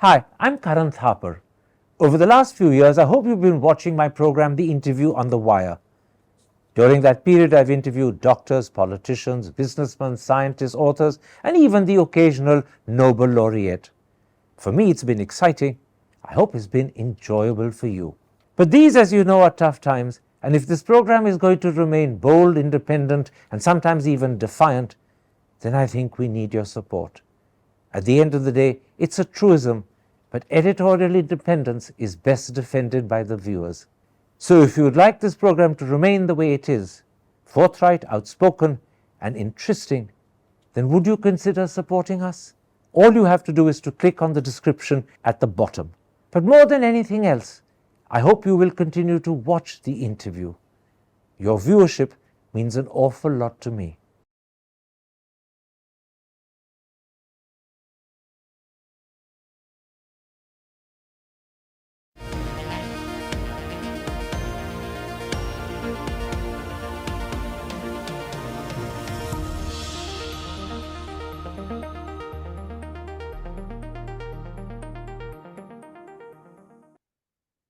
Hi, I'm Karan Thapar. Over the last few years, I hope you've been watching my program, The Interview on the Wire. During that period, I've interviewed doctors, politicians, businessmen, scientists, authors, and even the occasional Nobel laureate. For me, it's been exciting. I hope it's been enjoyable for you. But these, as you know, are tough times, and if this program is going to remain bold, independent, and sometimes even defiant, then I think we need your support. At the end of the day, it's a truism, but editorial independence is best defended by the viewers. So if you would like this program to remain the way it is, forthright, outspoken, and interesting, then would you consider supporting us? All you have to do is to click on the description at the bottom. But more than anything else, I hope you will continue to watch the interview. Your viewership means an awful lot to me.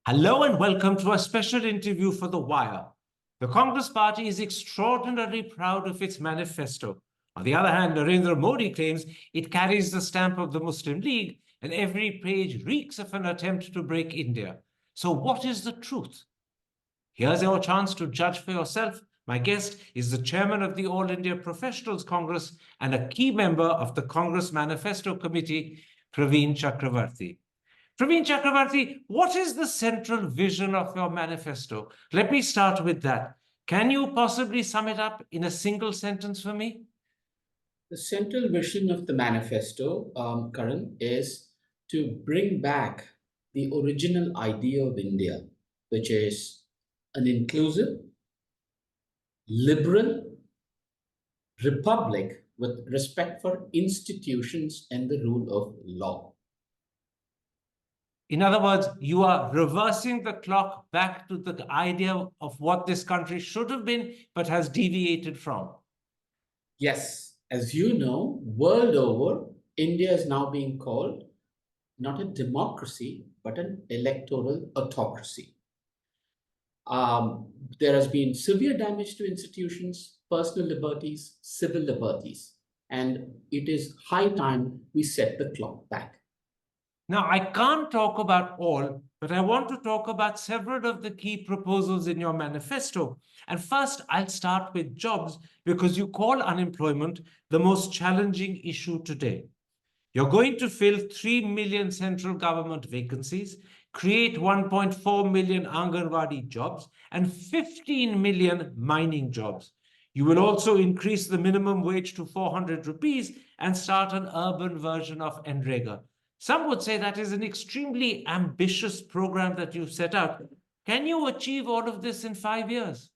Hello and welcome to a special interview for The Wire. The Congress Party is extraordinarily proud of its manifesto. On the other hand, Narendra Modi claims it carries the stamp of the Muslim League, and every page reeks of an attempt to break India. So what is the truth? Here's your chance to judge for yourself. My guest is the chairman of the All India Professionals Congress and a key member of the Congress Manifesto Committee, Praveen Chakravarty. Praveen Chakravarty, what is the central vision of your manifesto? Let me start with that. Can you possibly sum it up in a single sentence for me? The central vision of the manifesto, Karan, is to bring back the original idea of India, which is an inclusive, liberal republic with respect for institutions and the rule of law. In other words, you are reversing the clock back to the idea of what this country should have been, but has deviated from. Yes, as you know, world over, India is now being called not a democracy, but an electoral autocracy. There has been severe damage to institutions, personal liberties, civil liberties, and it is high time we set the clock back. Now, I can't talk about all, but I want to talk about several of the key proposals in your manifesto. And first, I'll start with jobs because you call unemployment the most challenging issue today. You're going to fill 3 million central government vacancies, create 1.4 million Anganwadi jobs, and 15 million mining jobs. You will also increase the minimum wage to 400 rupees and start an urban version of NREGA. Some would say that is an extremely ambitious program that you've set out. Can you achieve all of this in 5 years?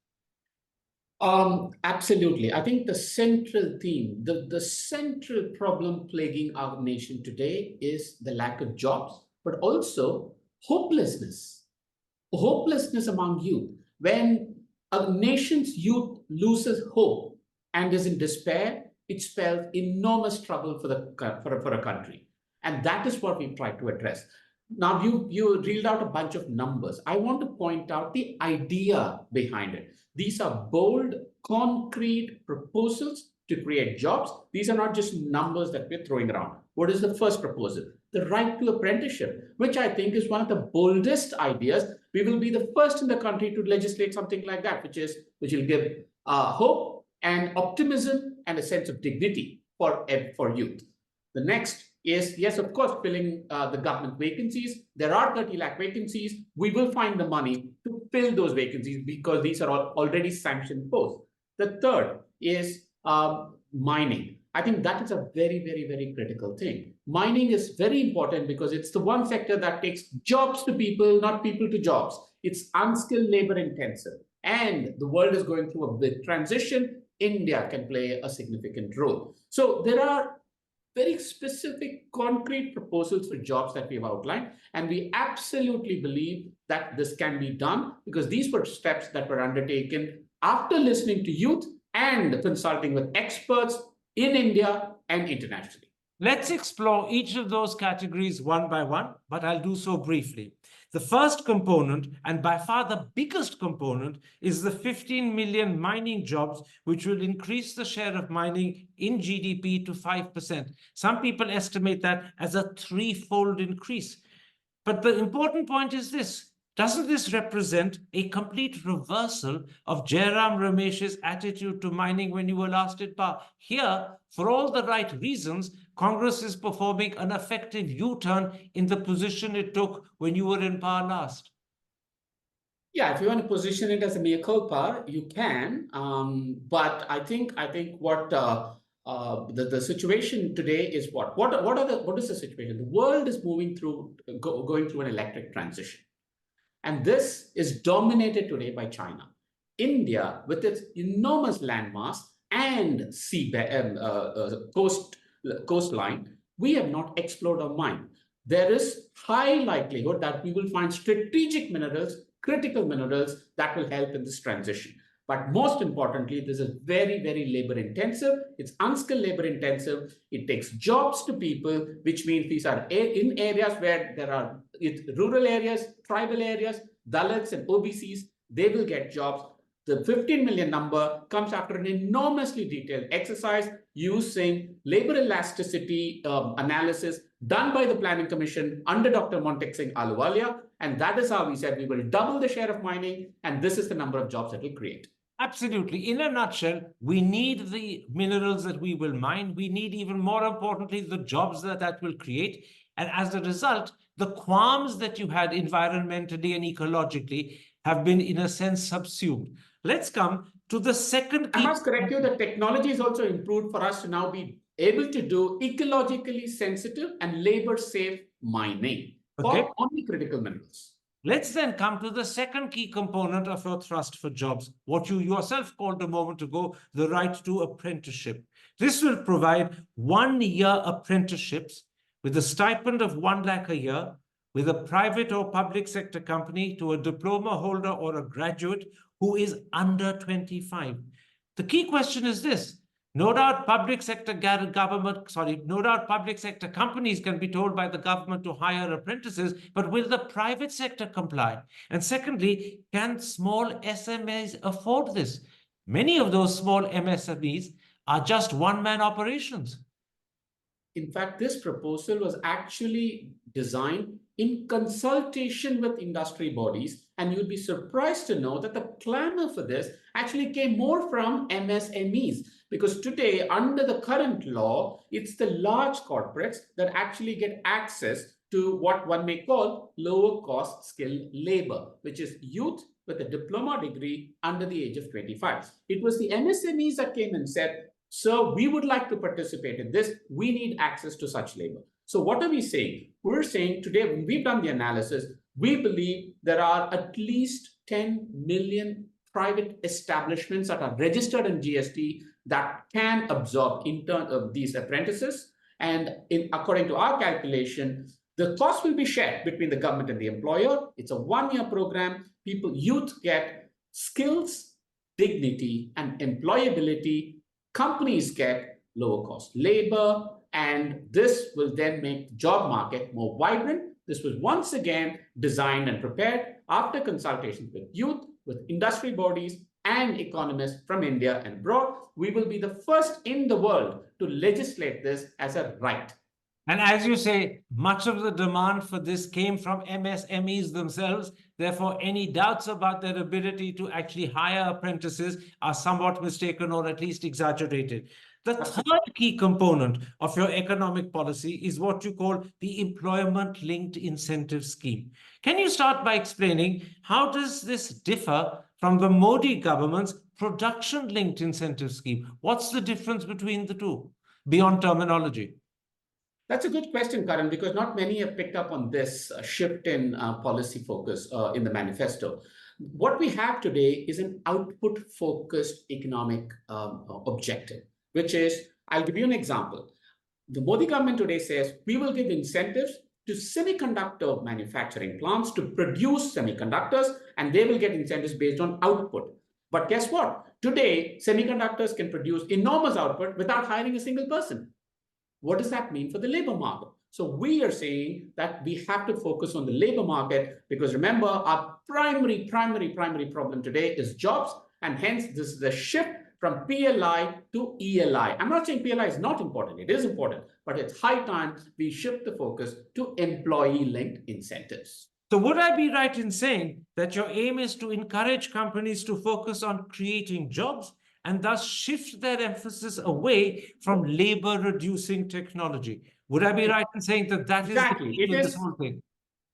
Absolutely. I think the central theme, the central problem plaguing our nation today is the lack of jobs, but also hopelessness. Hopelessness among youth. When a nation's youth loses hope and is in despair, it spells enormous trouble for for a country. And that is what we try to address. Now, you reeled out a bunch of numbers. I want to point out the idea behind it. These are bold, concrete proposals to create jobs. These are not just numbers that we're throwing around. What is the first proposal? The right to apprenticeship, which I think is one of the boldest ideas. We will be the first in the country to legislate something like that, which will give hope and optimism and a sense of dignity for youth. The next is, yes, of course, filling the government vacancies. There are 30 lakh vacancies. We will find the money to fill those vacancies because these are already sanctioned posts. The third is mining. I think that is a very, very, very critical thing. Mining is very important because it's the one sector that takes jobs to people, not people to jobs. It's unskilled labor intensive. And the world is going through a big transition. India can play a significant role. So there are very specific, concrete proposals for jobs that we've outlined. And we absolutely believe that this can be done because these were steps that were undertaken after listening to youth and consulting with experts in India and internationally. Let's explore each of those categories one by one, but I'll do so briefly. The first component, and by far the biggest component, is the 15 million mining jobs, which will increase the share of mining in GDP to 5%. Some people estimate that as a threefold increase. But the important point is this. Doesn't this represent a complete reversal of Jairam Ramesh's attitude to mining when you were last in power? Here, for all the right reasons, Congress is performing an effective U-turn in the position it took when you were in power last. Yeah, if you want to position it as a mea culpa, you can. But I think what the situation today is what is the situation? The world is moving through going through an electric transition. And this is dominated today by China. India, with its enormous landmass and coastline, we have not explored our mine. There is high likelihood that we will find strategic minerals, critical minerals that will help in this transition. But most importantly, this is very, very labor intensive. It's unskilled labor intensive. It takes jobs to people, which means these are in areas where there are rural areas, tribal areas, Dalits and OBCs, they will get jobs. The 15 million number comes after an enormously detailed exercise using labor elasticity analysis done by the Planning Commission under Dr. Montek Singh Ahluwalia. And that is how we said we will double the share of mining, and this is the number of jobs that will create. Absolutely. In a nutshell, we need the minerals that we will mine. We need, even more importantly, the jobs that will create. And as a result, the qualms that you had environmentally and ecologically have been, in a sense, subsumed. Let's come to the second key. I must correct you, the technology is also improved for us to now be able to do ecologically sensitive and labor-safe mining for only critical minerals. Let's then come to the second key component of your thrust for jobs, what you yourself called a moment ago, the right to apprenticeship. This will provide 1 year apprenticeships with a stipend of 1 lakh a year, with a private or public sector company to a diploma holder or a graduate who is under 25. The key question is this. No doubt public sector companies can be told by the government to hire apprentices, but will the private sector comply? And secondly, can small SMEs afford this? Many of those small MSMEs are just one-man operations. In fact, this proposal was actually designed in consultation with industry bodies, and you'll be surprised to know that the clamor for this actually came more from MSMEs, because today, under the current law, it's the large corporates that actually get access to what one may call lower cost skilled labor, which is youth with a diploma degree under the age of 25. It was the MSMEs that came and said, so we would like to participate in this. We need access to such labor. So what are we saying? We're saying today, when we've done the analysis, we believe there are at least 10 million private establishments that are registered in GST that can absorb these apprentices. And according to our calculation, the cost will be shared between the government and the employer. It's a 1-year program. Youth get skills, dignity, and employability. Companies get lower cost labor, and this will then make the job market more vibrant. This was once again designed and prepared after consultations with youth, with industry bodies, and economists from India and abroad. We will be the first in the world to legislate this as a right. And as you say, much of the demand for this came from MSMEs themselves. Therefore, any doubts about their ability to actually hire apprentices are somewhat mistaken or at least exaggerated. The third key component of your economic policy is what you call the employment-linked incentive scheme. Can you start by explaining how does this differ from the Modi government's production-linked incentive scheme? What's the difference between the two, beyond terminology? That's a good question, Karan, because not many have picked up on this shift in policy focus in the manifesto. What we have today is an output-focused economic objective, which is, I'll give you an example. The Modi government today says we will give incentives to semiconductor manufacturing plants to produce semiconductors, and they will get incentives based on output. But guess what? Today, semiconductors can produce enormous output without hiring a single person. what does that mean for the labor market? So we are saying that we have to focus on the labor market because remember, our primary problem today is jobs, and hence this is the shift from PLI to ELI. I'm not saying PLI is not important, it is important, but it's high time we shift the focus to employee-linked incentives. So would I be right in saying that your aim is to encourage companies to focus on creating jobs and thus shift their emphasis away from labor-reducing technology? Would I be right in saying that that Exactly. is the key to this whole thing?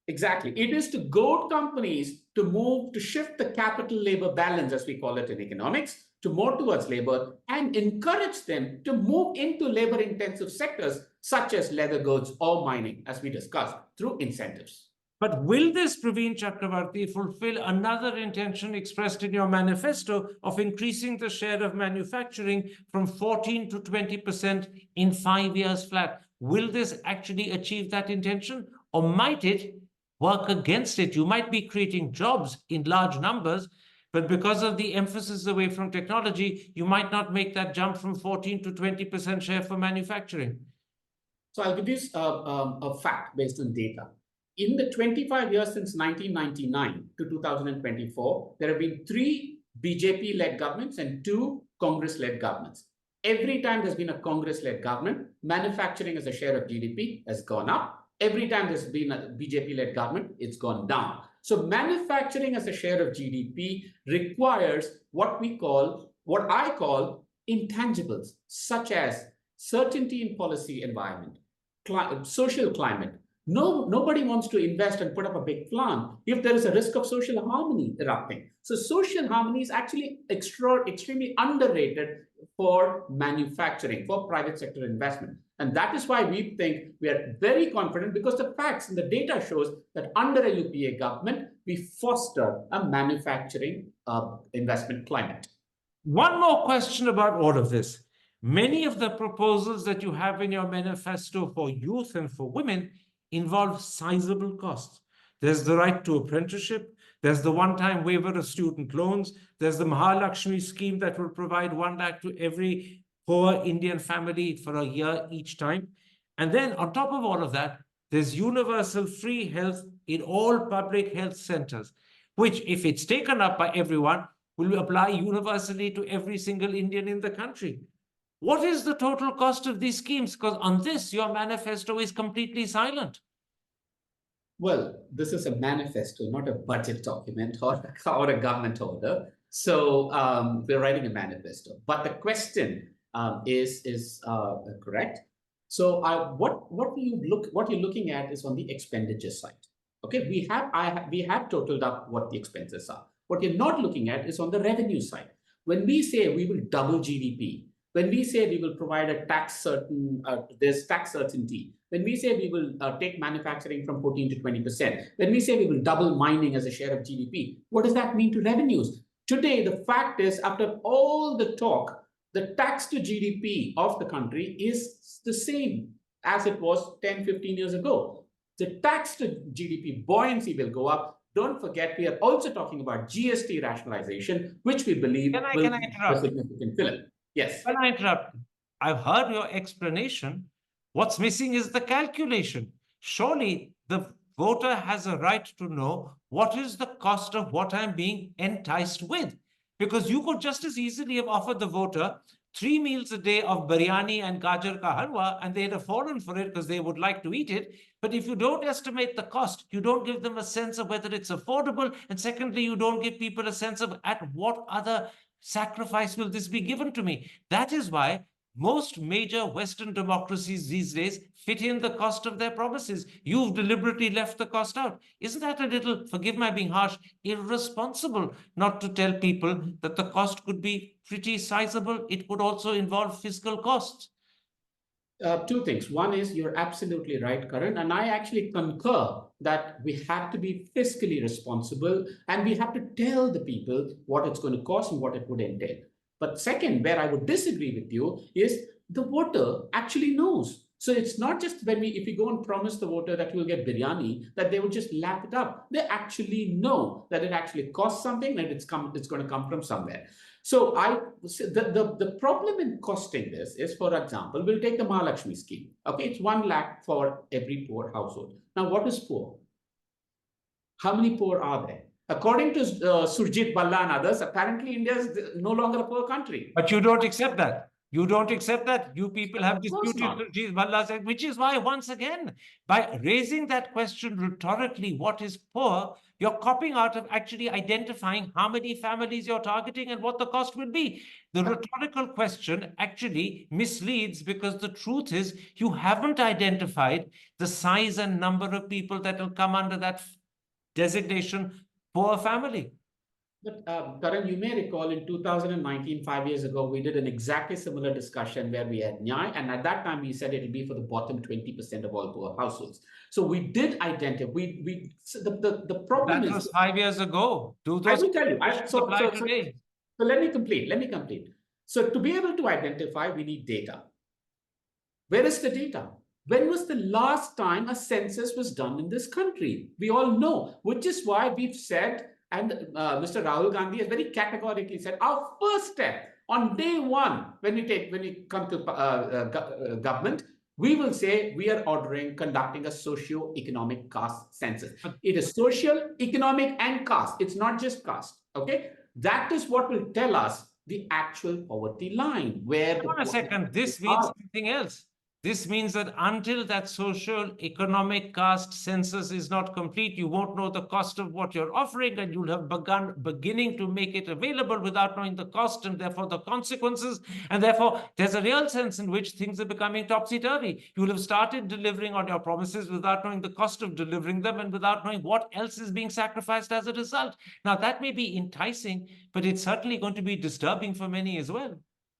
Exactly. It is to goad companies to shift the capital labor balance, as we call it in economics, to more towards labor and encourage them to move into labor intensive sectors such as leather goods or mining, as we discussed, through incentives. But will this, Praveen Chakravarty, fulfill another intention expressed in your manifesto of increasing the share of manufacturing from 14 to 20% in 5 years flat? Will this actually achieve that intention, or might it work against it? You might be creating jobs in large numbers, but because of the emphasis away from technology, you might not make that jump from 14 to 20% share for manufacturing. So I'll give you a fact based on data. In the 25 years since 1999 to 2024, there have been 3 BJP-led governments and 2 Congress-led governments. Every time there's been a Congress-led government, manufacturing as a share of GDP has gone up. Every time there's been a BJP-led government, it's gone down. So manufacturing as a share of GDP requires what I call intangibles, such as certainty in policy environment, social climate. Nobody wants to invest and put up a big plant if there is a risk of social harmony erupting. So social harmony is actually extremely underrated for manufacturing, for private sector investment. And that is why we think we are very confident, because the facts and the data shows that under a UPA government, we foster a manufacturing investment climate. One more question about all of this. Many of the proposals that you have in your manifesto for youth and for women involve sizable costs. There's the right to apprenticeship. There's the one-time waiver of student loans. There's the Mahalakshmi scheme that will provide 1 lakh to every poor Indian family for a year each time. And then on top of all of that, there's universal free health in all public health centers, which, if it's taken up by everyone, will apply universally to every single Indian in the country. What is the total cost of these schemes? Because on this, your manifesto is completely silent. Well, this is a manifesto, not a budget document or a government order. So we're writing a manifesto. But the question is correct. So what you're looking at is on the expenditure side. Okay, we have totaled up what the expenses are. What you're not looking at is on the revenue side. When we say we will double GDP, when we say we will provide a there's tax certainty, when we say we will take manufacturing from 14 to 20%, when we say we will double mining as a share of GDP, what does that mean to revenues? Today, the fact is, after all the talk, the tax to GDP of the country is the same as it was 10, 15 years ago. The tax to GDP buoyancy will go up. Don't forget, we are also talking about GST rationalization, which we believe will be a significant fillip. Yes. Can I interrupt? I've heard your explanation. What's missing is the calculation. Surely the voter has a right to know what is the cost of what I'm being enticed with. Because you could just as easily have offered the voter 3 meals a day of biryani and gajar ka halwa, and they'd have fallen for it because they would like to eat it. But if you don't estimate the cost, you don't give them a sense of whether it's affordable. And secondly, you don't give people a sense of at what other sacrifice will this be given to me. That is why most major Western democracies these days fit in the cost of their promises. You've deliberately left the cost out. Isn't that a little, forgive my being harsh, irresponsible not to tell people that the cost could be pretty sizable? It could also involve fiscal costs. 2 things. One is, you're absolutely right, Karan, and I actually concur that we have to be fiscally responsible and we have to tell the people what it's going to cost and what it would entail. But second, where I would disagree with you is the voter actually knows. So it's not just if we go and promise the voter that you'll get biryani, that they will just lap it up. They actually know that it actually costs something and it's going to come from somewhere. So the problem in costing this is, for example, we'll take the Mahalakshmi scheme. Okay, it's 1 lakh for every poor household. Now, what is poor? How many poor are there? According to Surjit Balla and others, apparently India is no longer a poor country. But you don't accept that. You don't accept that. You people have Of course disputed not. Surjit Balla, which is why, once again, by raising that question rhetorically, what is poor, you're copying out of actually identifying how many families you're targeting and what the cost will be. The rhetorical question actually misleads, because the truth is you haven't identified the size and number of people that will come under that designation poor family. But Karan, you may recall in 2019, 5 years ago, we did an exactly similar discussion where we had Nyay, and at that time we said it will be for the bottom 20% of all poor households. So we did identify. The problem that is was 5 years ago. Do those I will tell you. So today? let me complete. Let me complete. So to be able to identify, we need data. Where is the data? When was the last time a census was done in this country? We all know, which is why we've said, and Mr. Rahul Gandhi has very categorically said, our first step on day one, when we come to government, we will say we are conducting a socio-economic caste census. It is social, economic, and caste. It's not just caste. Okay, that is what will tell us the actual poverty line. Where Hold on a second. This means something else. This means that until that social, economic caste census is not complete, you won't know the cost of what you're offering, and you'll have beginning to make it available without knowing the cost and therefore the consequences. And therefore, there's a real sense in which things are becoming topsy-turvy. You'll have started delivering on your promises without knowing the cost of delivering them and without knowing what else is being sacrificed as a result. Now, that may be enticing, but it's certainly going to be disturbing for many as well.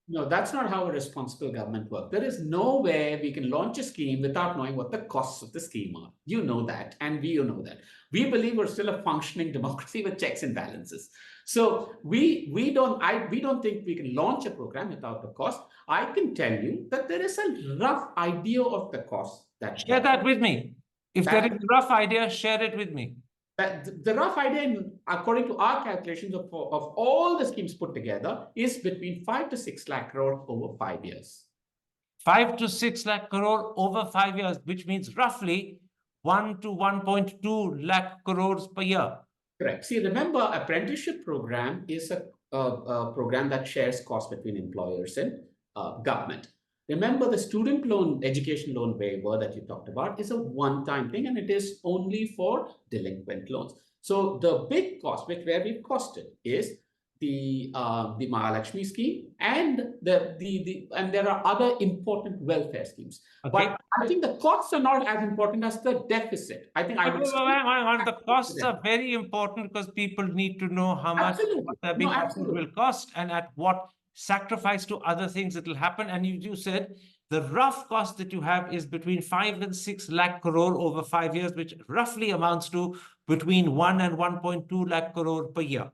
No, that's not how a responsible government works. There is no way we can launch a scheme without knowing what the costs of the scheme are. You know that, and we know that. We believe we're still a functioning democracy with checks and balances. So we don't think we can launch a program without the cost. I can tell you that there is a rough idea of the cost. Share that with me. If there is a rough idea, share it with me. The rough idea, according to our calculations of all the schemes put together, is between 5 to 6 lakh crore over 5 years. 5 to 6 lakh crore over 5 years, which means roughly 1 to 1.2 lakh crores per year. Correct. See, remember, apprenticeship program is a program that shares costs between employers and government. Remember, the student loan, education loan waiver that you talked about is a one-time thing, and it is only for delinquent loans. So the big cost, where we've costed, is the Mahalakshmi scheme, and and there are other important welfare schemes. Okay. But I think the costs are not as important as the deficit. I think the costs are very important, because people need to know how much they're being offered will cost and at what sacrifice to other things that will happen. And you said the rough cost that you have is between 5 and 6 lakh crore over 5 years, which roughly amounts to between 1 and 1.2 lakh crore per year.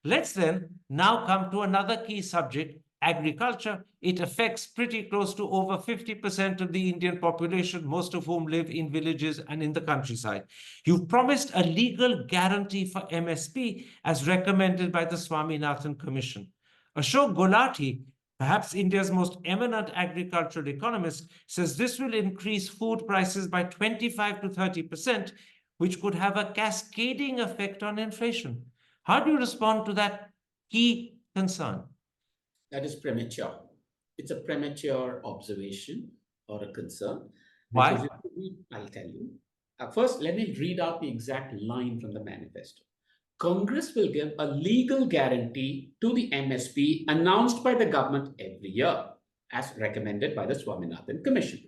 Let's then now come to another key subject, agriculture. It affects pretty close to over 50% of the Indian population, most of whom live in villages and in the countryside. You've promised a legal guarantee for MSP as recommended by the Swaminathan Commission. Ashok Gulati, perhaps India's most eminent agricultural economist, says this will increase food prices by 25 to 30%, which could have a cascading effect on inflation. How do you respond to that key concern? That is premature. It's a premature observation or a concern. Why? I'll tell you. First, let me read out the exact line from the manifesto. Congress will give a legal guarantee to the MSP announced by the government every year, as recommended by the Swaminathan Commission.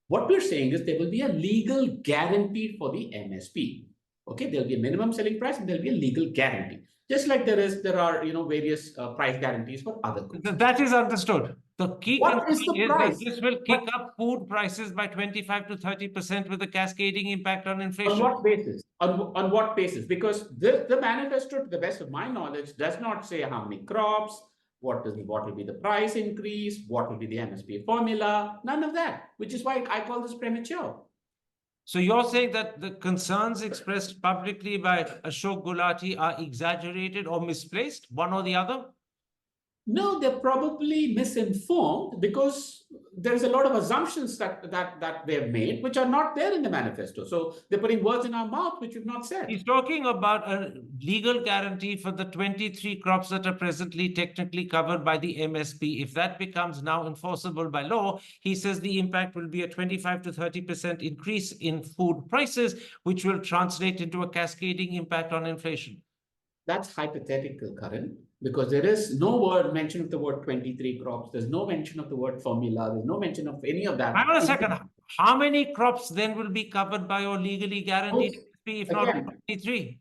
What we're saying is there will be a legal guarantee for the MSP. Okay, there'll be a minimum selling price and there'll be a legal guarantee. Just like there are various price guarantees for other goods. That is understood. The key what is the price? That this will kick up food prices by 25 to 30% with a cascading impact on inflation. On what basis? On what basis? Because the manifesto, to the best of my knowledge, does not say how many crops, what will be the price increase, what will be the MSP formula, none of that, which is why I call this premature. So you're saying that the concerns expressed publicly by Ashok Gulati are exaggerated or misplaced, one or the other? No, they're probably misinformed because there's a lot of assumptions that they've made which are not there in the manifesto. So they're putting words in our mouth which we've not said. He's talking about a legal guarantee for the 23 crops that are presently technically covered by the MSP. If that becomes now enforceable by law, he says the impact will be a 25 to 30% increase in food prices, which will translate into a cascading impact on inflation. That's hypothetical, Karan, because there is no word mention of the word 23 crops. There's no mention of the word formula. There's no mention of any of that. Hang on a second. How many crops then will be covered by your legally guaranteed MSP, if not 23?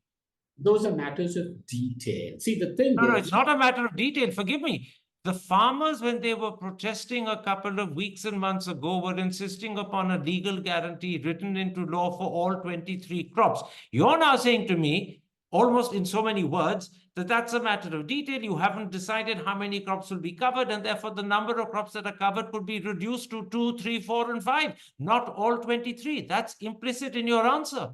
Those are matters of detail. See, the thing No, is, it's not a matter of detail. Forgive me. The farmers, when they were protesting a couple of weeks and months ago, were insisting upon a legal guarantee written into law for all 23 crops. You're now saying to me, almost in so many words, that that's a matter of detail. You haven't decided how many crops will be covered, and therefore the number of crops that are covered could be reduced to 2, 3, 4, and 5, not all 23. That's implicit in your answer.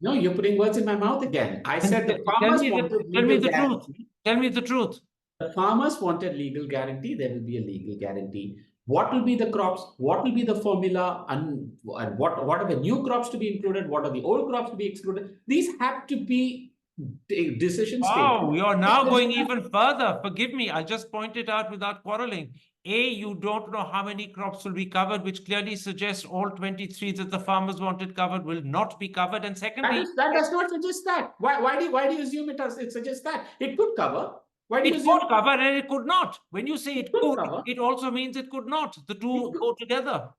no, you're putting words in my mouth again. I said the farmers wanted tell me legal the truth. guarantee. Tell me the truth. The farmers wanted legal guarantee. There will be a legal guarantee. What will be the crops? What will be the formula? And what are the new crops to be included? What are the old crops to be excluded? These have to be decisions taken. Oh, you're now going even further. Forgive me. I just pointed out without quarreling. A, you don't know how many crops will be covered, which clearly suggests all 23 that the farmers wanted covered will not be covered. And secondly, that does not suggest that. Why do you assume it suggests that? It could cover. Why do you it assume could cover and it could not. When you say it could, cover? it also means it could not. The two go together.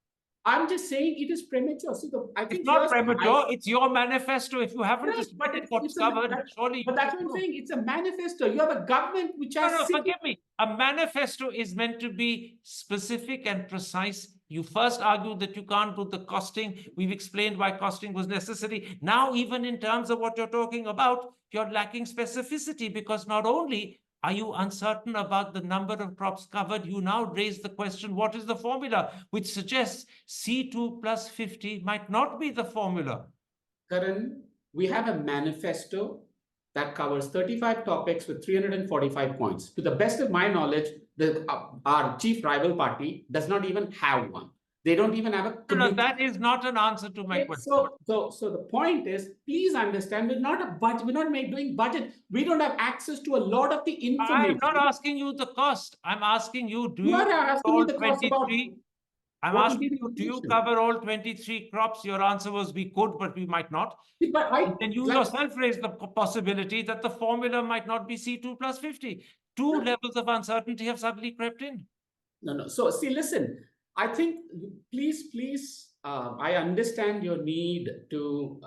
I'm just saying it is premature. See, I think it's not premature. It's your manifesto. If you haven't decided what's covered, surely. But that's what I'm saying. It's a manifesto. You have a government which has. No, forgive me. A manifesto is meant to be specific and precise. You first argued that you can't do the costing. We've explained why costing was necessary. Now, even in terms of what you're talking about, you're lacking specificity because not only are you uncertain about the number of crops covered, you now raise the question, what is the formula? Which suggests C2 plus 50 might not be the formula. Karan, we have a manifesto that covers 35 topics with 345 points. To the best of my knowledge, our chief rival party does not even have one. They don't even have a committee. No, that is not an answer to my question. So the point is, please understand, we're not a budget. We're not doing budget. We don't have access to a lot of the information. I'm not asking you the cost. I'm asking you, do you are you asking me the cost about? I'm asking you, do you cover all 23 crops? Your answer was we could, but we might not. But then you yourself raised the possibility that the formula might not be C2 plus 50. Two levels of uncertainty have suddenly crept in. No. So see, listen, I think, please, I understand your need to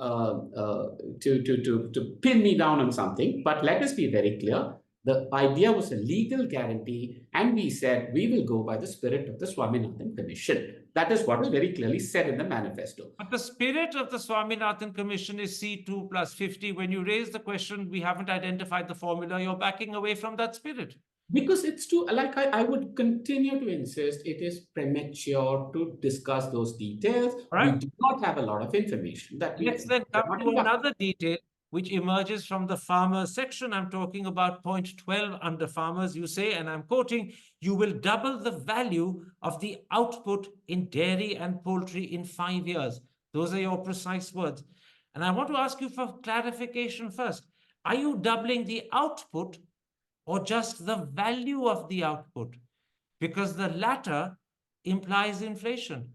pin me down on something, but let us be very clear. The idea was a legal guarantee, and we said we will go by the spirit of the Swaminathan Commission. That is what was very clearly said in the manifesto. But the spirit of the Swaminathan Commission is C2 plus 50. When you raise the question, we haven't identified the formula, you're backing away from that spirit. Because it's too, like I would continue to insist, it is premature to discuss those details. Right. We do not have a lot of information. Let's then come to another detail which emerges from the farmers section. I'm talking about point 12 under farmers. You say, and I'm quoting, you will double the value of the output in dairy and poultry in 5 years. Those are your precise words. And I want to ask you for clarification first. Are you doubling the output or just the value of the output? Because the latter implies inflation.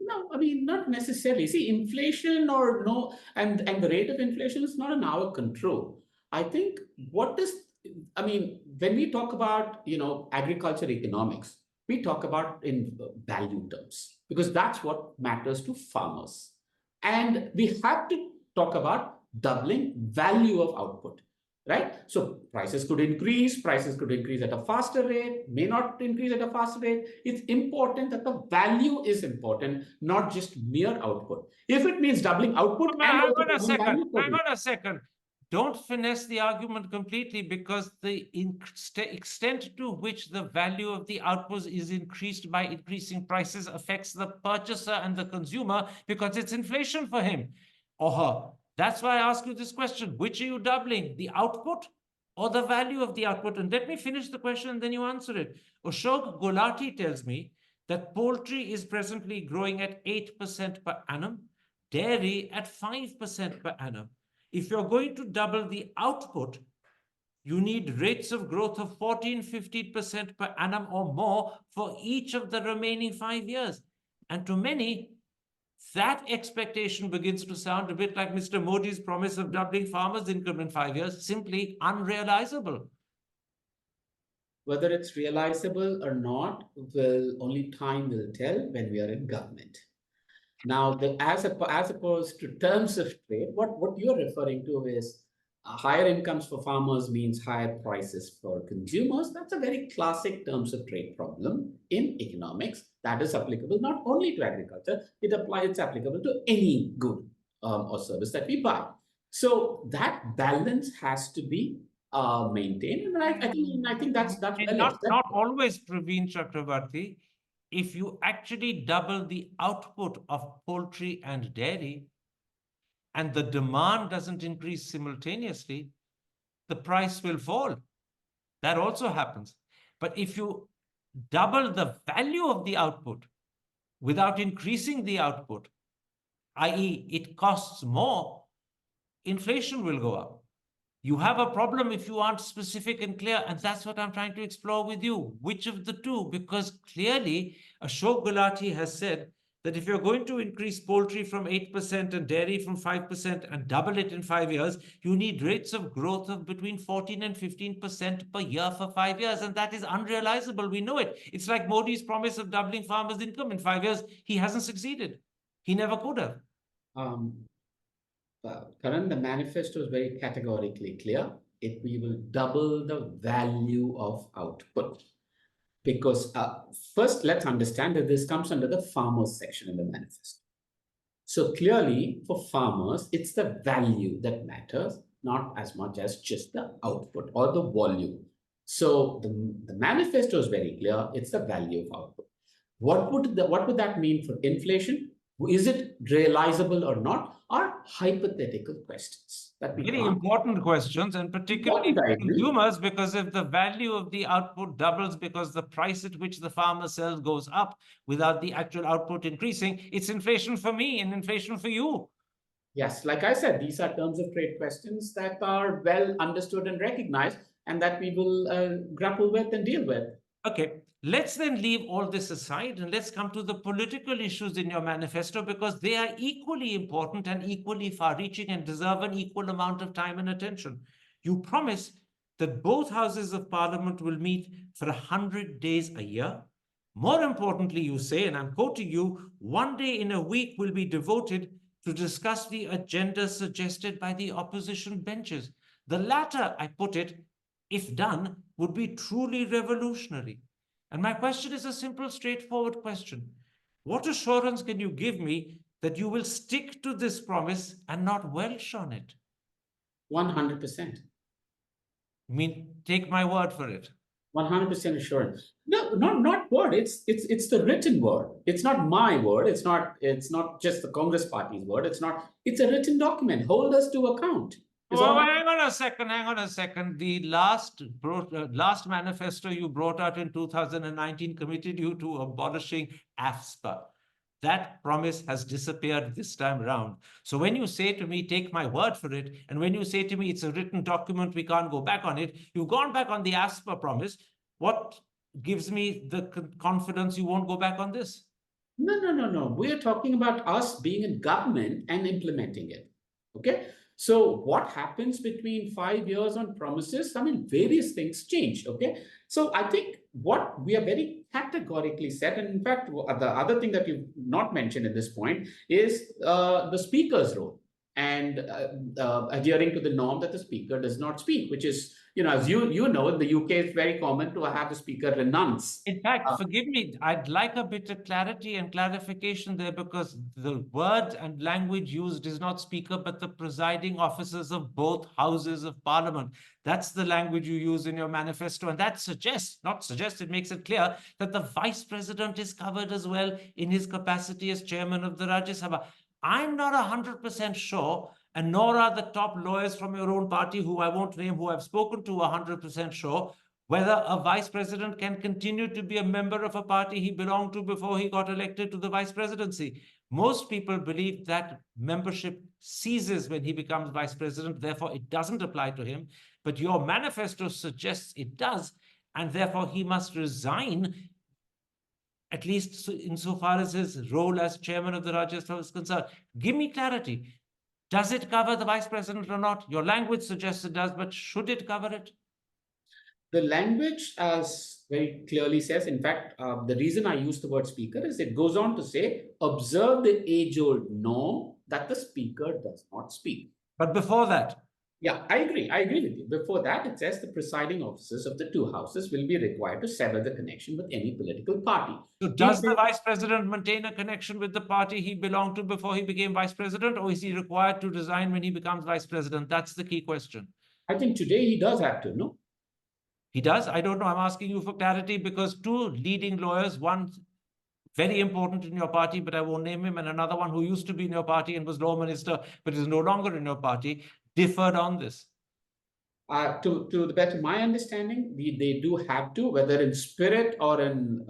No, I mean, not necessarily. See, inflation or no, and the rate of inflation is not in our control. I think when we talk about, agriculture economics, we talk about in value terms, because that's what matters to farmers. And we have to talk about doubling value of output. Right? So prices could increase at a faster rate, may not increase at a faster rate. It's important that the value is important, not just mere output. If it means doubling output, hang on a second. Don't finesse the argument completely, because the extent to which the value of the output is increased by increasing prices affects the purchaser and the consumer, because it's inflation for him or her. That's why I ask you this question. Which are you doubling? The output or the value of the output? And let me finish the question and then you answer it. Ashok Gulati tells me that poultry is presently growing at 8% per annum, dairy at 5% per annum. If you're going to double the output, you need rates of growth of 14-15% per annum or more for each of the remaining 5 years. And to many, that expectation begins to sound a bit like Mr. Modi's promise of doubling farmers' income in 5 years, simply unrealizable. Whether it's realizable or not, only time will tell when we are in government. Now, as opposed to terms of trade, what you're referring to is higher incomes for farmers means higher prices for consumers. That's a very classic terms of trade problem in economics that is applicable not only to agriculture, it's applicable to any good or service that we buy. So that balance has to be maintained, and I think that's well accepted. Not always, Praveen Chakravarty. If you actually double the output of poultry and dairy, and the demand doesn't increase simultaneously, the price will fall. That also happens. But if you double the value of the output without increasing the output, i.e., it costs more, inflation will go up. You have a problem if you aren't specific and clear, and that's what I'm trying to explore with you. Which of the two? Because clearly, Ashok Gulati has said that if you're going to increase poultry from 8% and dairy from 5% and double it in 5 years, you need rates of growth of between 14 and 15% per year for 5 years. And that is unrealizable. We know it. It's like Modi's promise of doubling farmers' income in 5 years. He hasn't succeeded. He never could have. Karan, the manifesto is very categorically clear. We will double the value of output. Because first, let's understand that this comes under the farmers section in the manifesto. So clearly, for farmers, it's the value that matters, not as much as just the output or the volume. So the manifesto is very clear. It's the value of output. What would that mean for inflation? Is it realizable or not? Are hypothetical questions that we Very important questions, and particularly for consumers, because if the value of the output doubles because the price at which the farmer sells goes up without the actual output increasing, it's inflation for me and inflation for you. Yes, like I said, these are terms of trade questions that are well understood and recognized, and that we will grapple with and deal with. Okay, let's then leave all this aside and let's come to the political issues in your manifesto, because they are equally important and equally far-reaching and deserve an equal amount of time and attention. You promise that both houses of parliament will meet for 100 days a year. More importantly, you say, and I'm quoting you, 1 day in a week will be devoted to discuss the agenda suggested by the opposition benches. The latter, I put it, if done, would be truly revolutionary. And my question is a simple, straightforward question. What assurance can you give me that you will stick to this promise and not welsh on it? 100%. I mean, take my word for it. 100% assurance. No, not word. It's the written word. It's not my word. It's not just the Congress Party's word. It's a written document. Hold us to account. Well, hang on a second. The last manifesto you brought out in 2019 committed you to abolishing AFSPA. That promise has disappeared this time around. So when you say to me, take my word for it, and when you say to me, it's a written document, we can't go back on it, you've gone back on the AFSPA promise. What gives me the confidence you won't go back on this? No. We're talking about us being in government and implementing it. Okay? So what happens between 5 years on promises? I mean, various things change, okay? So I think what we are very categorically said, and in fact, the other thing that you've not mentioned at this point is the speaker's role and adhering to the norm that the speaker does not speak, which is, as you know, in the UK, it's very common to have the speaker renounce. In fact, forgive me, I'd like a bit of clarity and clarification there, because the word and language used is not speaker, but the presiding officers of both houses of parliament. That's the language you use in your manifesto. And that it makes it clear that the vice president is covered as well in his capacity as chairman of the Rajya Sabha. I'm not 100% sure and nor are the top lawyers from your own party, who I won't name, who I've spoken to, 100% sure whether a vice president can continue to be a member of a party he belonged to before he got elected to the vice presidency. Most people believe that membership ceases when he becomes vice president, therefore it doesn't apply to him. But your manifesto suggests it does, and therefore he must resign, at least insofar as his role as chairman of the Rajya Sabha is concerned. Give me clarity. Does it cover the vice president or not? Your language suggests it does, but should it cover it? The language, as very clearly says, in fact, the reason I use the word speaker is it goes on to say, observe the age-old norm that the speaker does not speak. But before that, yeah, I agree. I agree with you. Before that, it says the presiding officers of the two houses will be required to sever the connection with any political party. So does the vice president maintain a connection with the party he belonged to before he became vice president, or is he required to resign when he becomes vice president? That's the key question. I think today he does have to, no? He does? I don't know. I'm asking you for clarity because two leading lawyers, one very important in your party, but I won't name him, and another one who used to be in your party and was law minister, but is no longer in your party, differed on this. To the best of my understanding, they do have to, whether in spirit or in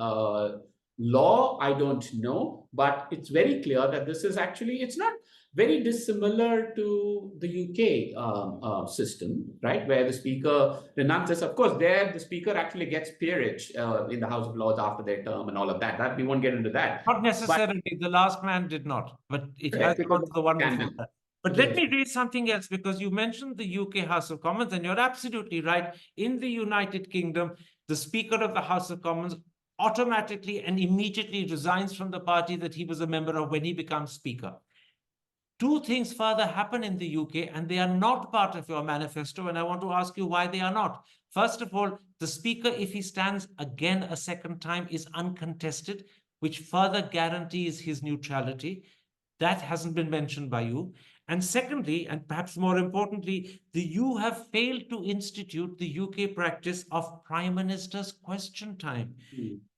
law, I don't know. But it's very clear that this is actually, it's not very dissimilar to the UK system, right? Where the speaker renounces. Of course, there the speaker actually gets peerage in the House of Lords after their term and all of that. That we won't get into that. Not necessarily. But the last man did not, but it has gone to the one before that. But let me raise something else, because you mentioned the UK House of Commons, and you're absolutely right. In the United Kingdom, the Speaker of the House of Commons automatically and immediately resigns from the party that he was a member of when he becomes Speaker. Two things further happen in the UK, and they are not part of your manifesto, and I want to ask you why they are not. First of all, the Speaker, if he stands again a second time, is uncontested, which further guarantees his neutrality. That hasn't been mentioned by you. And secondly, and perhaps more importantly, you have failed to institute the UK practice of Prime Minister's question time.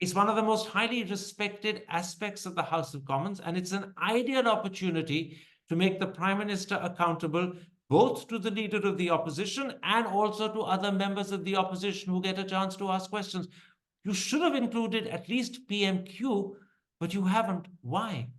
It's one of the most highly respected aspects of the House of Commons, and it's an ideal opportunity to make the Prime Minister accountable both to the leader of the opposition and also to other members of the opposition who get a chance to ask questions. You should have included at least PMQ, but you haven't. Why?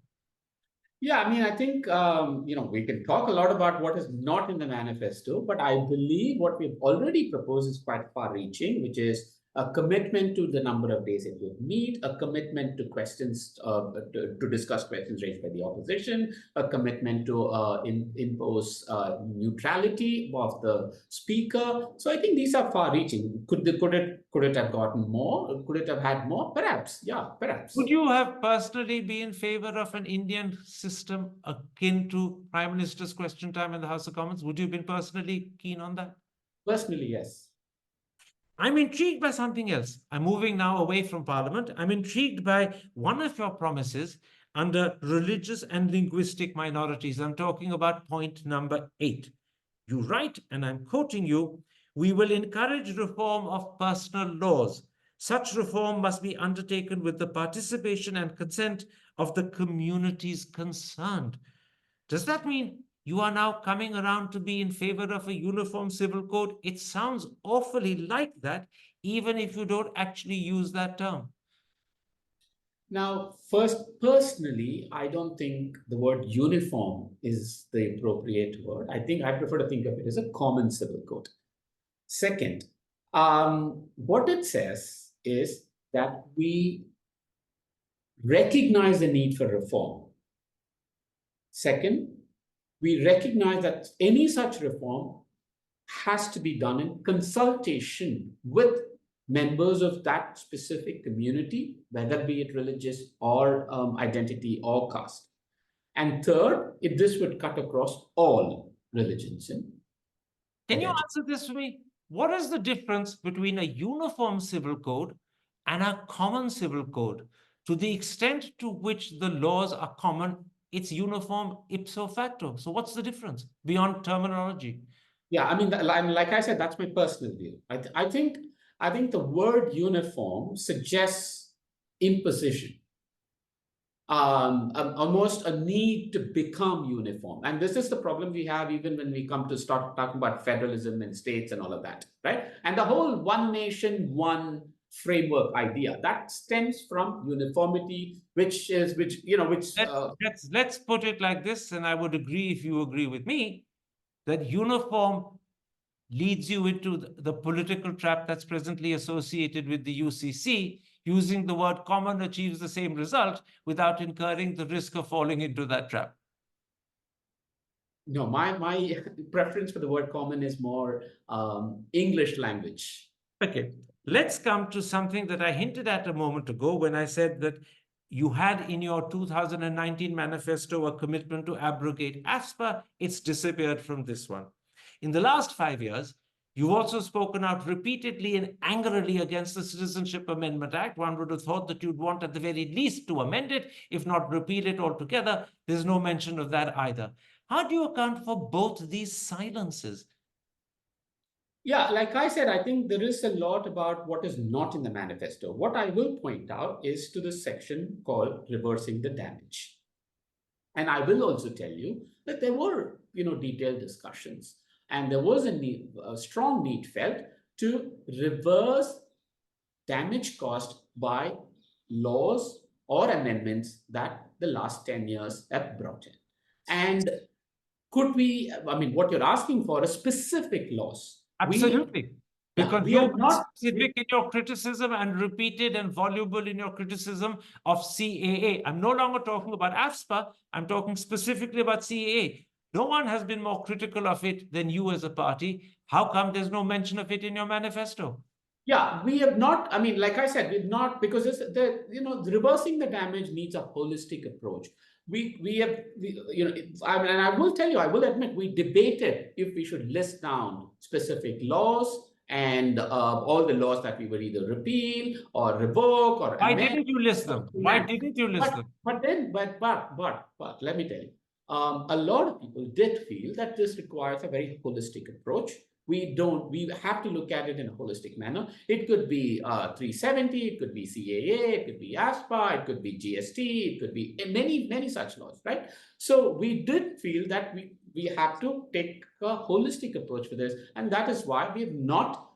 Yeah, I mean, I think, we can talk a lot about what is not in the manifesto, but I believe what we've already proposed is quite far-reaching, which is a commitment to the number of days it would meet, a commitment to questions, to discuss questions raised by the opposition, a commitment to impose neutrality of the speaker. So I think these are far-reaching. Could it have gotten more? Could it have had more? Perhaps, yeah, perhaps. Would you have personally be in favor of an Indian system akin to Prime Minister's question time in the House of Commons? Would you have been personally keen on that? Personally, yes. I'm intrigued by something else. I'm moving now away from Parliament. I'm intrigued by one of your promises under religious and linguistic minorities. I'm talking about point number 8. You write, and I'm quoting you, "We will encourage reform of personal laws. Such reform must be undertaken with the participation and consent of the communities concerned." Does that mean you are now coming around to be in favor of a uniform civil code? It sounds awfully like that, even if you don't actually use that term. Now, first, personally, I don't think the word uniform is the appropriate word. I think I prefer to think of it as a common civil code. Second, what it says is that we recognize the need for reform. Second, we recognize that any such reform has to be done in consultation with members of that specific community, whether be it religious or identity or caste. And third, if this would cut across all religions. Can you answer this for me? What is the difference between a uniform civil code and a common civil code? To the extent to which the laws are common, it's uniform ipso facto. So what's the difference beyond terminology? Yeah, I mean, like I said, that's my personal view. I think the word uniform suggests imposition. almost a need to become uniform. And this is the problem we have even when we come to start talking about federalism and states and all of that, right? And the whole one nation, one framework idea that stems from uniformity, which Let's put it like this, and I would agree if you agree with me that uniform leads you into the political trap that's presently associated with the UCC. Using the word common achieves the same result without incurring the risk of falling into that trap. No, my preference for the word common is more English language. Okay, let's come to something that I hinted at a moment ago when I said that you had in your 2019 manifesto a commitment to abrogate AFSPA. It's disappeared from this one. In the last 5 years, you've also spoken out repeatedly and angrily against the Citizenship Amendment Act. One would have thought that you'd want at the very least to amend it, if not repeal it altogether. There's no mention of that either. How do you account for both these silences? Yeah, like I said, I think there is a lot about what is not in the manifesto. What I will point out is to the section called reversing the damage. And I will also tell you that there were, detailed discussions, and there was a strong need felt to reverse damage caused by laws or amendments that the last 10 years have brought in. And could we, what you're asking for are specific laws. Absolutely. Because we you're are not specific in your criticism and repeated and voluble in your criticism of CAA. I'm no longer talking about AFSPA. I'm talking specifically about CAA. No one has been more critical of it than you as a party. How come there's no mention of it in your manifesto? Yeah, we have not. Like I said, we've not, because reversing the damage needs a holistic approach. And I will tell you, I will admit, we debated if we should list down specific laws and all the laws that we would either repeal or revoke or Why amend. didn't you list them? Why didn't you list them? But let me tell you, a lot of people did feel that this requires a very holistic approach. We have to look at it in a holistic manner. It could be 370, it could be CAA, it could be ASPA, it could be GST, it could be many such laws, right? So we did feel that we have to take a holistic approach for this, and that is why we have not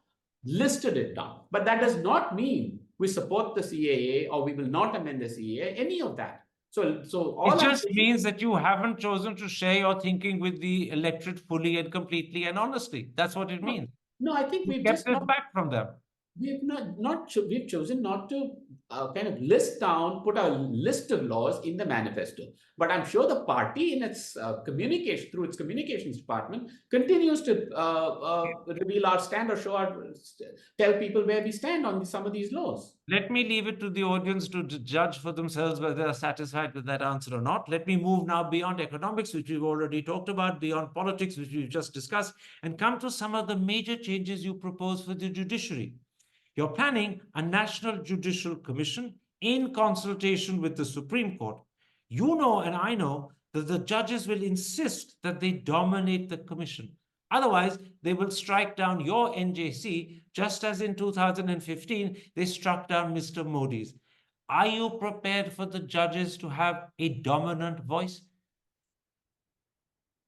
listed it down. But that does not mean we support the CAA or we will not amend the CAA, any of that. So all it just means that you haven't chosen to share your thinking with the electorate fully and completely and honestly. That's what it means. No, I think we've kept it back from them. We've we've chosen not to kind of list down, put a list of laws in the manifesto. But I'm sure the party in its communication, through its communications department, continues to reveal our stand or tell people where we stand on some of these laws. Let me leave it to the audience to judge for themselves whether they're satisfied with that answer or not. Let me move now beyond economics, which we've already talked about, beyond politics, which we've just discussed, and come to some of the major changes you propose for the judiciary. You're planning a National Judicial Commission in consultation with the Supreme Court. You know, and I know, that the judges will insist that they dominate the commission. Otherwise, they will strike down your NJC, just as in 2015, they struck down Mr. Modi's. Are you prepared for the judges to have a dominant voice?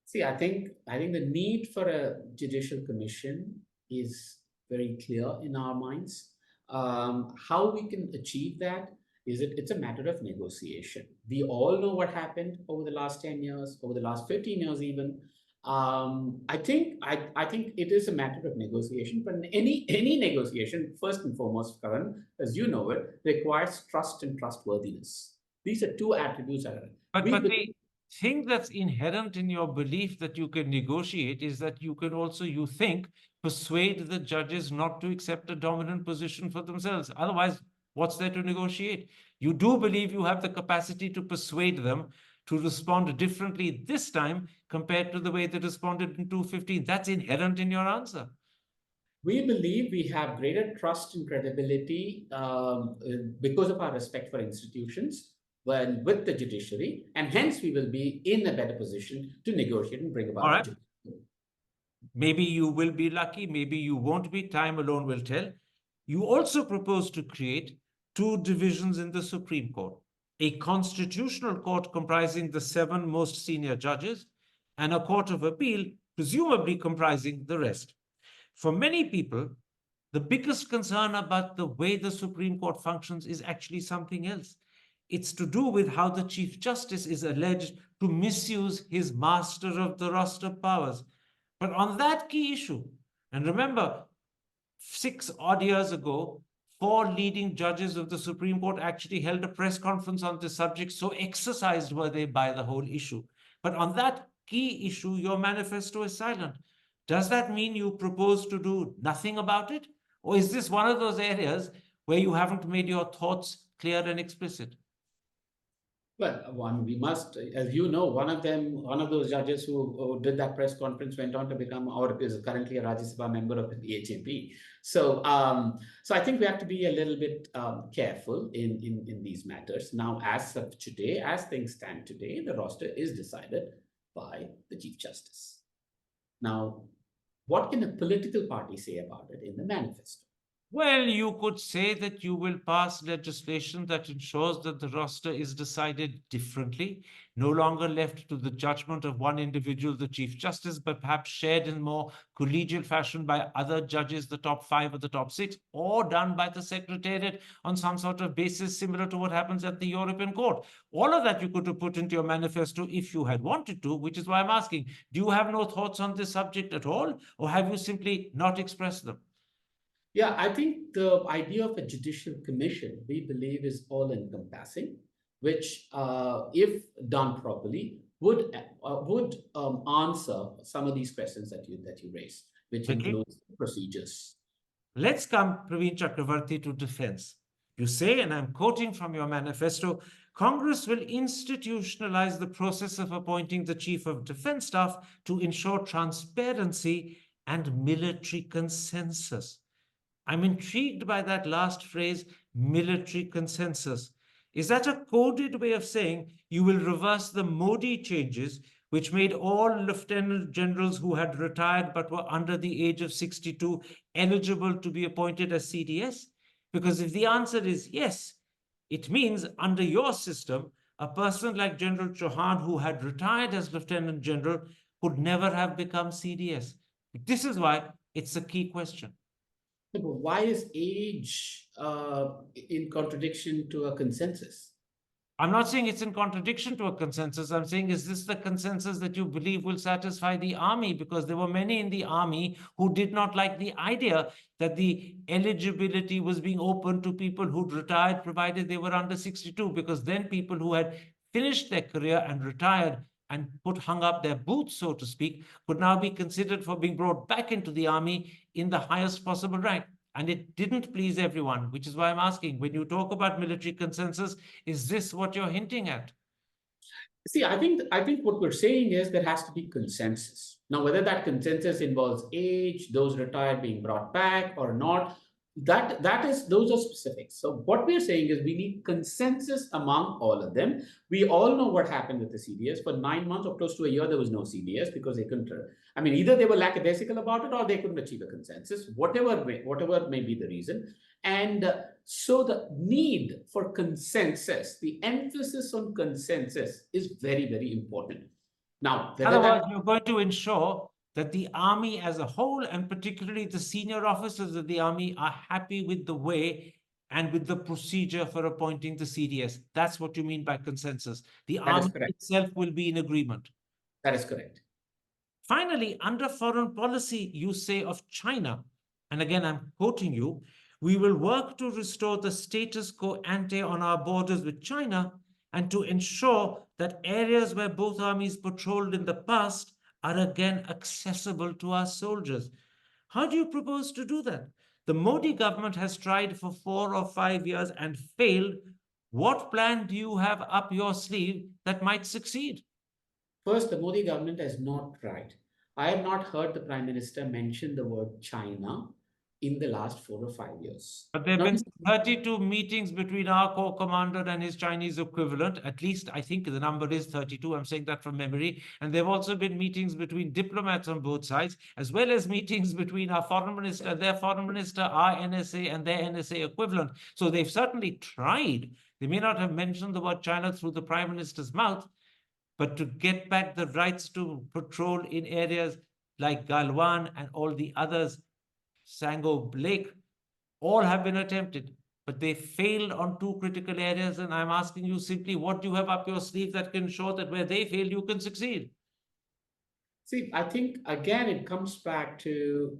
See, I think the need for a judicial commission is very clear in our minds. How we can achieve that is it's a matter of negotiation. We all know what happened over the last 10 years, over the last 15 years even. I think it is a matter of negotiation, but any negotiation, first and foremost, Karan, as you know it, requires trust and trustworthiness. These are two attributes. But the thing that's inherent in your belief that you can negotiate is that you can also, you think, persuade the judges not to accept a dominant position for themselves. Otherwise, what's there to negotiate? You do believe you have the capacity to persuade them to respond differently this time compared to the way they responded in 2015. That's inherent in your answer. We believe we have greater trust and credibility because of our respect for institutions with the judiciary, and hence we will be in a better position to negotiate and bring about. All right. Maybe you will be lucky, maybe you won't be, time alone will tell. You also propose to create 2 divisions in the Supreme Court. a constitutional court comprising the 7 most senior judges, and a court of appeal, presumably comprising the rest. For many people, the biggest concern about the way the Supreme Court functions is actually something else. It's to do with how the Chief Justice is alleged to misuse his master of the roster powers. But on that key issue, and remember, 6 odd years ago, 4 leading judges of the Supreme Court actually held a press conference on this subject, so exercised were they by the whole issue. But on that key issue, your manifesto is silent. Does that mean you propose to do nothing about it? Or is this one of those areas where you haven't made your thoughts clear and explicit? Well, we must, as you know, one of those judges who did that press conference went on to become, or is currently a Rajya Sabha member of the BHP. So I think we have to be a little bit careful in these matters. Now, as of today, as things stand today, the roster is decided by the Chief Justice. Now, what can a political party say about it in the manifesto? Well, you could say that you will pass legislation that ensures that the roster is decided differently, no longer left to the judgment of one individual, the Chief Justice, but perhaps shared in more collegial fashion by other judges, the top 5 or the top 6, or done by the Secretariat on some sort of basis similar to what happens at the European Court. All of that you could have put into your manifesto if you had wanted to, which is why I'm asking, do you have no thoughts on this subject at all, or have you simply not expressed them? Yeah, I think the idea of a judicial commission, we believe, is all encompassing, which, if done properly, would answer some of these questions that you raised, which includes procedures. Let's come, Praveen Chakravarty, to defense. You say, and I'm quoting from your manifesto, Congress will institutionalize the process of appointing the Chief of Defense Staff to ensure transparency and military consensus. I'm intrigued by that last phrase, military consensus. Is that a coded way of saying you will reverse the Modi changes, which made all lieutenant generals who had retired but were under the age of 62 eligible to be appointed as CDS? Because if the answer is yes, it means under your system, a person like General Chauhan, who had retired as lieutenant general, could never have become CDS. This is why it's a key question. But why is age in contradiction to a consensus? I'm not saying it's in contradiction to a consensus. I'm saying, is this the consensus that you believe will satisfy the army? Because there were many in the army who did not like the idea that the eligibility was being open to people who'd retired, provided they were under 62, because then people who had finished their career and retired and hung up their boots, so to speak, could now be considered for being brought back into the army in the highest possible rank. And it didn't please everyone, which is why I'm asking, when you talk about military consensus, is this what you're hinting at? See, I think what we're saying is there has to be consensus. Now, whether that consensus involves age, those retired being brought back or not, those are specifics. So what we're saying is we need consensus among all of them. We all know what happened with the CDS. For 9 months or close to a year, there was no CDS because they couldn't. I mean, either they were lackadaisical about it or they couldn't achieve a consensus, whatever may be the reason. And so the need for consensus, the emphasis on consensus is very, very important. Now, otherwise, you're going to ensure that the army as a whole, and particularly the senior officers of the army, are happy with the way and with the procedure for appointing the CDS. That's what you mean by consensus. The army itself will be in agreement. That is correct. Finally, under foreign policy, you say of China, and again, I'm quoting you, we will work to restore the status quo ante on our borders with China and to ensure that areas where both armies patrolled in the past are again accessible to our soldiers. How do you propose to do that? The Modi government has tried for 4 or 5 years and failed. What plan do you have up your sleeve that might succeed? First, the Modi government has not tried. I have not heard the Prime Minister mention the word China in the last 4 or 5 years. But there have been 32 meetings between our corps commander and his Chinese equivalent. At least I think the number is 32. I'm saying that from memory. And there have also been meetings between diplomats on both sides, as well as meetings between our foreign minister, their foreign minister, our NSA, and their NSA equivalent. So they've certainly tried. They may not have mentioned the word China through the Prime Minister's mouth, but to get back the rights to patrol in areas like Galwan and all the others, Sango Lake, all have been attempted, but they failed on two critical areas. And I'm asking you simply, what do you have up your sleeve that can show that where they fail, you can succeed? See, I think again it comes back to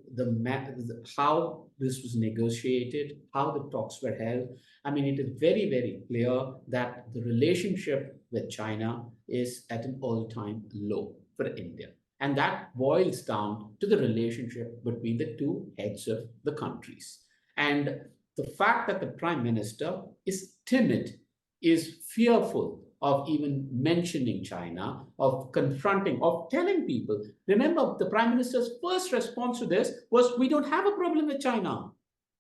how this was negotiated, how the talks were held. I mean, it is very, very clear that the relationship with China is at an all-time low for India. And that boils down to the relationship between the two heads of the countries. And the fact that the Prime Minister is timid, is fearful of even mentioning China, of confronting, of telling people. Remember, the Prime Minister's first response to this was, we don't have a problem with China.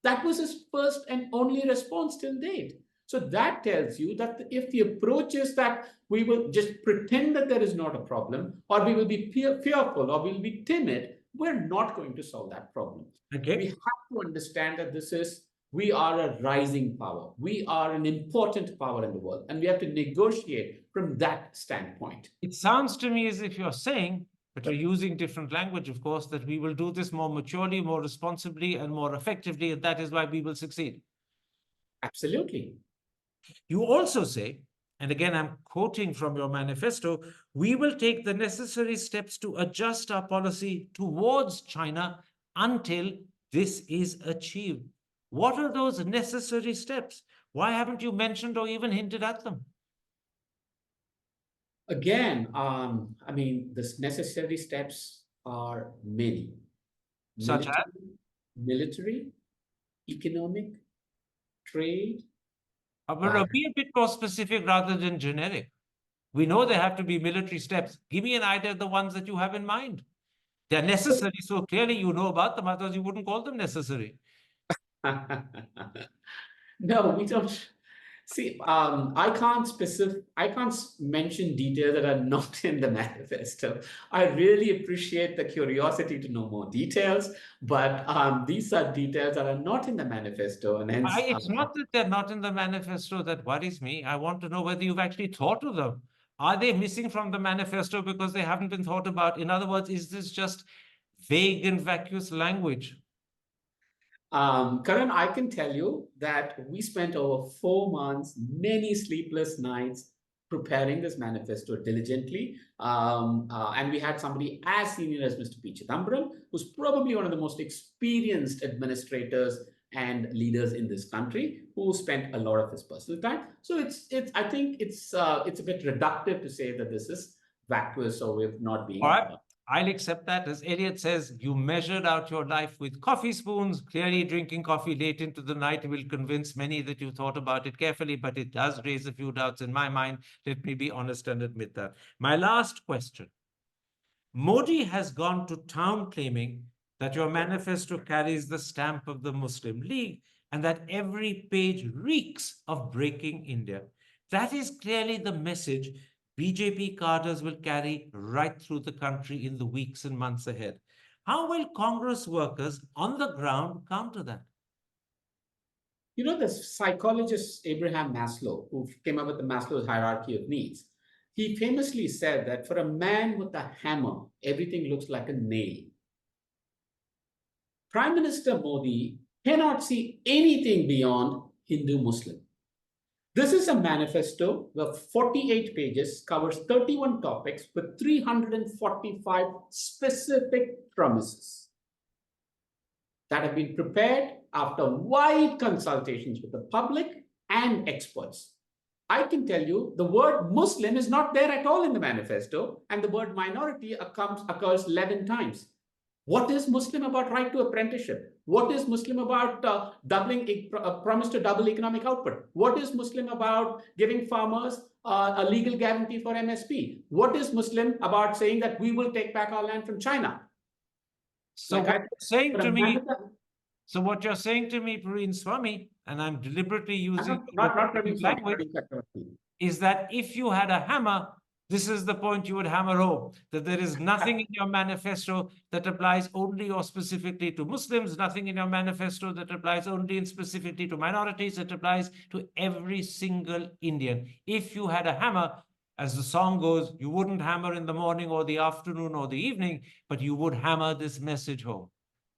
That was his first and only response till date. So that tells you that if the approach is that we will just pretend that there is not a problem, or we will be fearful, or we'll be timid, we're not going to solve that problem. Okay. We have to understand that we are a rising power. We are an important power in the world, and we have to negotiate from that standpoint. It sounds to me as if you're saying, but you're using different language, of course, that we will do this more maturely, more responsibly, and more effectively, and that is why we will succeed. Absolutely. You also say, and again, I'm quoting from your manifesto, we will take the necessary steps to adjust our policy towards China until this is achieved. What are those necessary steps? Why haven't you mentioned or even hinted at them? Again, I mean, the necessary steps are many. Such as? Military, economic, trade. But be a bit more specific rather than generic. We know there have to be military steps. Give me an idea of the ones that you have in mind. They're necessary, so clearly you know about them, otherwise you wouldn't call them necessary. No, we don't. See, I can't mention details that are not in the manifesto. I really appreciate the curiosity to know more details, but these are details that are not in the manifesto, and hence It's not that they're not in the manifesto that worries me. I want to know whether you've actually thought of them. Are they missing from the manifesto because they haven't been thought about? In other words, is this just vague and vacuous language? Karan, I can tell you that we spent over 4 months, many sleepless nights preparing this manifesto diligently. And we had somebody as senior as Mr. P. Chidambaram, who's probably one of the most experienced administrators and leaders in this country, who spent a lot of his personal time. So I think it's a bit reductive to say that this is vacuous or we've not been. All right. I'll accept that. As Eliot says, you measured out your life with coffee spoons. Clearly, drinking coffee late into the night will convince many that you thought about it carefully, but it does raise a few doubts in my mind. Let me be honest and admit that. My last question. Modi has gone to town claiming that your manifesto carries the stamp of the Muslim League and that every page reeks of breaking India. That is clearly the message BJP cadres will carry right through the country in the weeks and months ahead. How will Congress workers on the ground counter that? You know, the psychologist Abraham Maslow, who came up with the Maslow's hierarchy of needs, he famously said that for a man with a hammer, everything looks like a nail. Prime Minister Modi cannot see anything beyond Hindu-Muslim. This is a manifesto of 48 pages, covers 31 topics with 345 specific promises that have been prepared after wide consultations with the public and experts. I can tell you the word Muslim is not there at all in the manifesto, and the word minority occurs 11 times. What is Muslim about right to apprenticeship? What is Muslim about doubling a promise to double economic output? What is Muslim about giving farmers a legal guarantee for MSP? What is Muslim about saying that we will take back our land from China? So what you're saying to me, Praveen Swami, and I'm deliberately using not language, is that if you had a hammer, This is the point you would hammer home, that there is nothing in your manifesto that applies only or specifically to Muslims, nothing in your manifesto that applies only and specifically to minorities. It applies to every single Indian. If you had a hammer, as the song goes, you wouldn't hammer in the morning or the afternoon or the evening, but you would hammer this message home.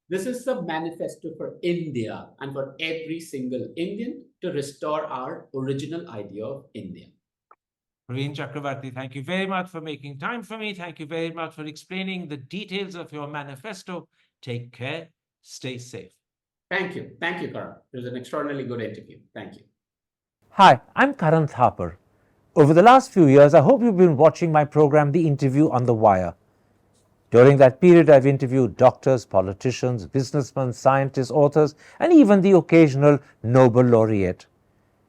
This is the manifesto for India and for every single Indian to restore our original idea of India. Praveen Chakravarty, thank you very much for making time for me. Thank you very much for explaining the details of your manifesto. Take care. Stay safe. Thank you. Thank you, Karan. It was an extraordinarily good interview. Thank you. Hi, I'm Karan Thapar. Over the last few years, I hope you've been watching my program, The Interview on the Wire. During that period, I've interviewed doctors, politicians, businessmen, scientists, authors, and even the occasional Nobel laureate.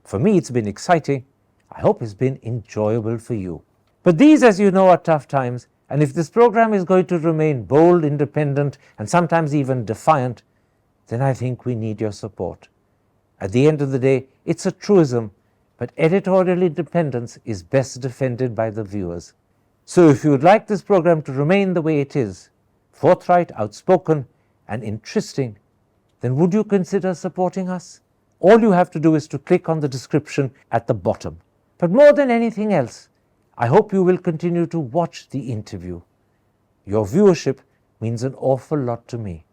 For me, it's been exciting. I hope it's been enjoyable for you. But these, as you know, are tough times, and if this program is going to remain bold, independent, and sometimes even defiant, then I think we need your support. At the end of the day, it's a truism, but editorial independence is best defended by the viewers. So if you would like this program to remain the way it is, forthright, outspoken, and interesting, then would you consider supporting us? All you have to do is to click on the description at the bottom. But more than anything else, I hope you will continue to watch the interview. Your viewership means an awful lot to me.